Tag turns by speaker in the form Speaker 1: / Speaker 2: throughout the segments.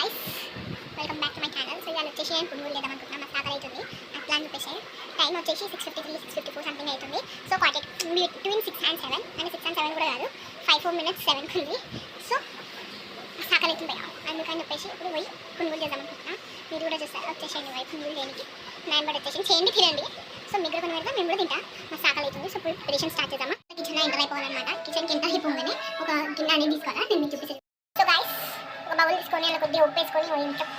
Speaker 1: guys, welcome back to my channel. So ఇవాళ వచ్చేసి నేను పునుగులు చేద్దామనుకుంటున్నాను. మా స్టాక్ అవుతుంది అట్లా అని చెప్పేసి టైం వచ్చేసి 6:53 6:54 సంథింగ్ అవుతుంది. సో బిట్వీన్ 6 and 7 అంటే 6 and 7 కూడా కాదు 5-4 minutes 7 ఉంది. సో స్టాక్ అవుతుంది అందుకని చెప్పేసి ఇప్పుడు పోయి పునుగులు చేద్దామనుకుంటున్నాను. మీరు కూడా చూస్తారు వచ్చేసేయండి పోయి పునుగులు చేయడానికి నైన్ బట్ వచ్చేసి చేయండి తినండి. సో మీకు కొన్ని పెడతా మేము కూడా తింటా. మా స్టాక్ అవుతుంది. సో ఇప్పుడు ప్రిపరేషన్ స్టార్ట్ చేద్దామా. కిచెన్లో ఎంటర్ అయిపోవాలన్నమాట. కిచెన్కి ఎంటర్ అయిపోగానే ఒక గిన్నె అనేది తీసుకోవాలా నేను మీకు చూపిస్తాను. సో గైస్ ఒక బౌల్ తీసుకొని అలా కొద్దిగా ఉప్పు వేసుకొని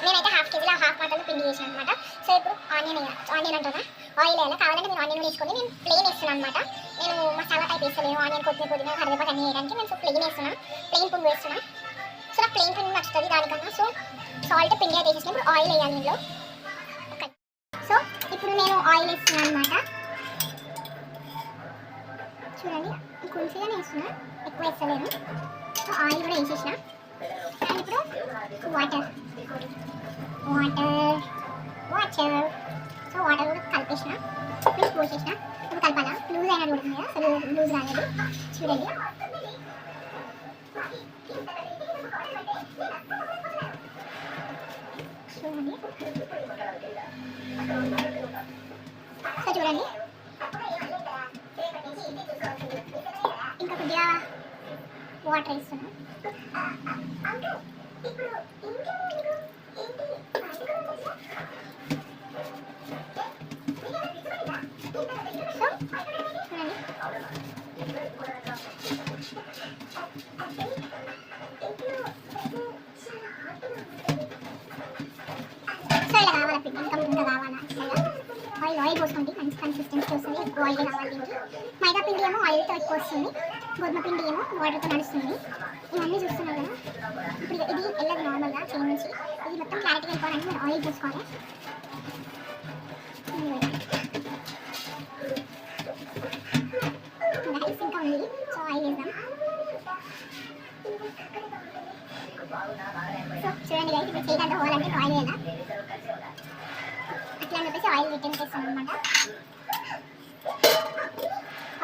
Speaker 1: నేనైతే హాఫ్ కేజీలో హాఫ్ మాత్రమే పిండి చేసాను అనమాట. సో ఇప్పుడు ఆనియన్ అంటారా ఆయిల్ వేయాలి. కావాలంటే నేను ఆనియన్ వేసుకొని నేను ప్లెయిన్ వేస్తున్నాను అనమాట. నేను మసాలా టైప్ వేస్తలేను. ఆనియన్ కొద్దిగా పుదీనా కరివేపాకు అన్నీ వేయడానికి నేను ప్లెయిన్ వేస్తున్నాను. ప్లెయిన్ పుంగు వేస్తున్నాను. సో నాకు ప్లెయిన్ పుంగు నచ్చుతుంది దానికన్నా. సో సాల్ట్ పిండి అయితే వేసేసిన ఇప్పుడు ఆయిల్ వేయాలి ఇందులో. ఓకే సో ఇప్పుడు నేను ఆయిల్ వేస్తున్నాను అనమాట. చూడండి కొంచెంగా వేస్తున్నా ఎక్కువ వేస్తలేను. సో ఆయిల్ కూడా వేసేసిన. అండ్ ఇప్పుడు వాటర్ సో వాటర్ కూడా కలిపేసిన ప్లస్ పోసేసిన. ఇప్పుడు కలపాలా లూజ్ అయినా ఉడుతుంది కదా. సో లూజ్ రాలేదు చూడండి. సో చూడండి ఇంకా కొద్దిగా వాటర్ వేస్తున్నాను. సో ఇలా కావాలా పిండి ఇంకా కావాలా ఆయిల్ పోసుకోండి. మంచి కన్సిస్టెన్సీ వస్తుంది. ఎక్కువ ఆయిల్ కావాలి దీనికి. మైదా పిండి ఏమో ఆయిల్తో ఎక్కువ వస్తుంది. గోధుమ పిండి ఏమో వాటర్తో నడుస్తుంది. ఇవన్నీ చూస్తున్నాం కదా. ఇప్పుడు ఇది వెళ్ళదు నార్మల్గా చేయి నుంచి. ఇది మొత్తం క్లారిటీగా వెళ్ళిపోవాలంటే మీరు ఆయిల్ పోసుకోవాలి. ఇంకా ఉంది. సో ఆయిల్ వేద్దాం. సో చూడండి గైస్ ఇప్పుడు చేయడానికి పోవాలంటే ఆయిల్ వేయాలా అట్లా అని చెప్పేసి ఆయిల్ రిటర్న్ చేస్తాం అనమాట.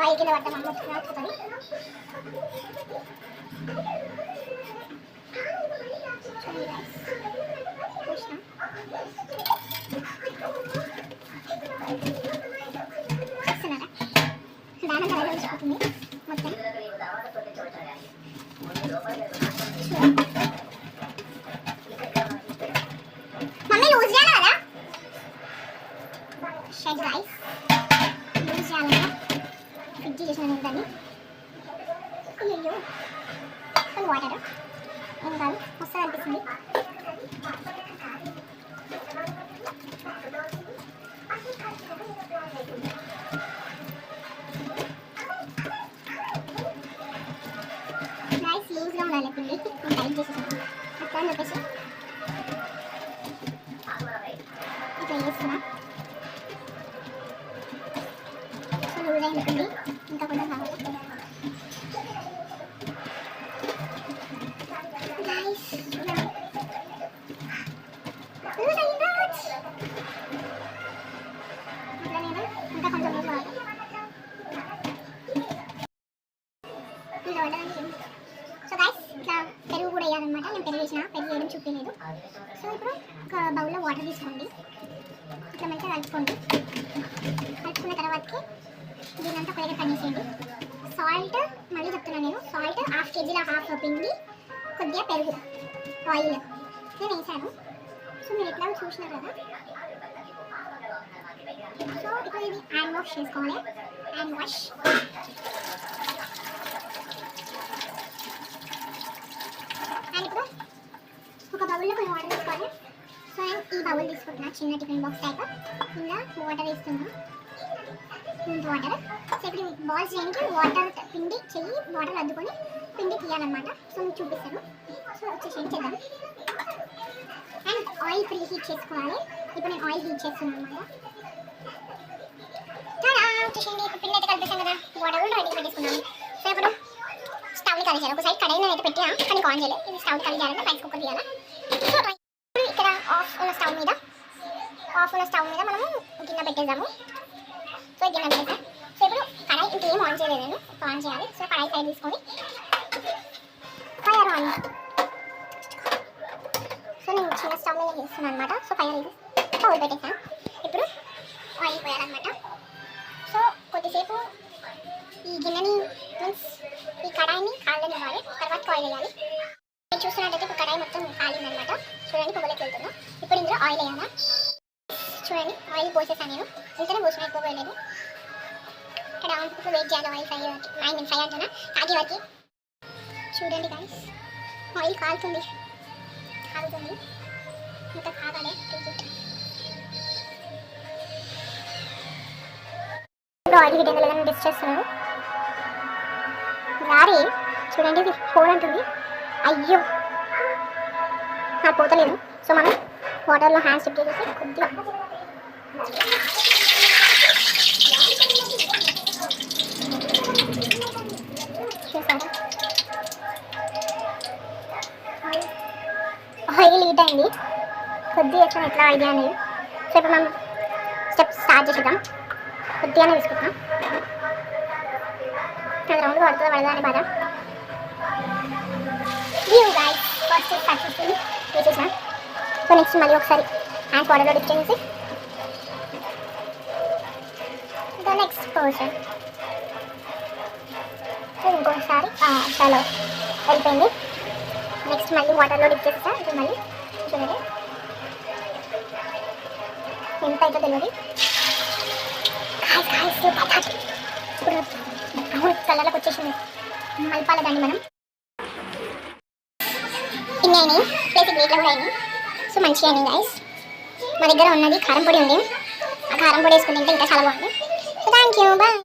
Speaker 1: ఆయిల్ కింద పడతాం అమ్మ వస్తుంది. చూడండి గైస్ చూసినా చూస్తున్నారా దాని ధరలో వచ్చిపోతుంది మొత్తం. మమ్మీ లూజ్ చేయాలి కదా షెడ్ రైస్ లూజ్ చేయాలి కదా. ఫ్రిడ్జ్ చేసిన దాన్ని అయ్యో కొన్ని వాటర్ ఏం కాదు వస్తుంది అనిపిస్తుంది. రైస్ లూజ్గా ఉండాలి పిండి. నేను టైట్ చేసేసాను అట్లా అని చెప్పేసి ఇట్లా వేస్తున్నా. సో లూజ్ అయింది పిండి ఇంకా కొంచెం కావాలి. ఇంకా కొంచెం లూజ్ కావాలి. సో గైస్ ఇట్లా పెరుగు కూడా వేయాలన్నమాట. నేను పెరుగు వేసిన పెరుగు వేయడం చూపించలేదు. సో ఇప్పుడు ఒక బౌల్లో వాటర్ తీసుకోండి. ఇట్లా మంచిగా కలుపుకోండి. కలుపుకున్న తర్వాతకి దీని అంతా కొద్దిగా కనిసేయండి. సాల్ట్ మళ్ళీ చెప్తున్నాను నేను. సాల్ట్ హాఫ్ కేజీలో హాఫ్ పిండి కొద్దిగా పెరుగు ఆయిల్ నేను వేసాను. సో మీరు ఎట్లా చూసినారు కదా. సో ఇప్పుడు ఇది హ్యాండ్ వాష్ చేసుకోవాలి. హ్యాండ్ వాష్ అండ్ ఇప్పుడు ఒక బౌల్లో కొన్ని వాటర్ తీసుకోవాలి. సో నేను ఈ బౌల్ తీసుకుంటున్నా చిన్న టిఫిన్ బాక్స్ టైప్. ఇలా వాటర్ వేస్తున్నా ఇంత వాటర్. సో ఇప్పుడు బాల్స్ చేయడానికి వాటర్ పిండి చెయ్యి వాటర్ అద్దుకొని పిండి తీయాలన్నమాట. సో మీకు చూపిస్తాను. సో వచ్చేసి చేద్దాం. అండ్ ఆయిల్ ప్రీ హీట్ చేసుకోవాలి. ఇప్పుడు నేను ఆయిల్ హీట్ చేస్తున్నాను అనమాట. వచ్చేసింది. ఇప్పుడు పిండి అయితే కలిపేసాం కదా. వాటర్ కూడా రెడీ పెట్టేసుకున్నాను. సో ఇప్పుడు స్టవ్ని కలిసాను. ఒక సైడ్ కడాయి అయితే పెట్టినా కానీ ఆన్ చేయలేదు. ఇది స్టవ్ని కలిగి చేయాలంటే రైస్ కుక్కర్ తీయాలి. సో ఇక్కడ ఆఫ్ ఉన్న స్టవ్ మీద మనము గిన్నె పెట్టేద్దాము. సో గిన్నె పెట్టేసాం. సో ఇప్పుడు కడాయి ఇంకేం ఆన్ చేయలేదు నేను. ఆన్ చేయాలి. సో కడాయి సైడ్ తీసుకొని ఫైర్ ఆన్. సో నేను ఇలా స్టవ్ మీద చేస్తున్నాను అనమాట. సో ఫైనల్ పౌల్ పెట్టేసాను. ఇప్పుడు ఆయిల్ పోయాలన్నమాట. సో కొద్దిసేపు ఈ గిన్నెని మీన్స్ ఈ కడాయిని కాళ్ళనివ్వాలి, తర్వాత ఆయిల్ వేయాలి. మీరు చూస్తున్నట్టయితే ఇప్పుడు కడాయి మొత్తం కాలిందనమాట. చూడండి పొగలోకి వెళ్తుందా. ఇప్పుడు ఇందులో ఆయిల్ వేయాలా. చూడండి ఆయిల్ పోసేసాను నేను, ఇంతనే పోసిన, ఎక్కువ పోయలేదు. ఇక్కడ ఇప్పుడు వెయిట్ చేయాలి ఆయిల్ ఫ్రై వరకు. ఫ్రై అంటున్నా కాగే వరకు. చూడండి గాయస్ ఆయిల్ కాలుతుంది ఇంకా కాగాలి. ఇప్పుడు ఆయిల్ హిట్ లేదని డిస్ట్ చేస్తున్నారు. రారి చూడండి ఇది హోల్ అంటుంది. అయ్యో నాకు పోతలేదు. సో మనం వాటర్లో హ్యాండ్స్ డిప్ చేసేసి కొద్దిగా చూసారా ఆయిల్ హీట్ అయింది. కొద్దిగా వచ్చాను ఎట్లా ఐడియా అనేది. సో ఇప్పుడు మనం స్టెప్ స్టార్ట్ చేసేద్దాం. కొద్దిగానే తీసుకుంటాం. అది రౌండ్ పడుతుందా అని బాధ. వ్యూ గైస్ ఫస్ట్ సక్సెస్ఫుల్లీ వేసేసాం. సో నెక్స్ట్ మళ్ళీ ఒకసారి హ్యాండ్స్ వాటర్లో డిప్ చేసేసి ద నెక్స్ట్ పోర్షన్ ఇంకోసారి చాలా వెళ్ళిపోయింది. నెక్స్ట్ మళ్ళీ వాటర్లో డిప్ చేసేసా. ఇప్పుడు మళ్ళీ చూడండి ఎంత అయితే తెలియదు. ఇప్పుడు కలర్లోకి వచ్చేసింది. మలపాల దాన్ని మనం ఇన్ని బేసిక్ వెయిట్లో కూడా అయినాయి. సో మంచిగా అయినాయి గైస్. మా దగ్గర ఉన్నది కారం పొడి ఉంది. ఆ కారం పొడి వేసుకుని తింటే ఇంకా చాలా బాగుంది. So thank you, bye.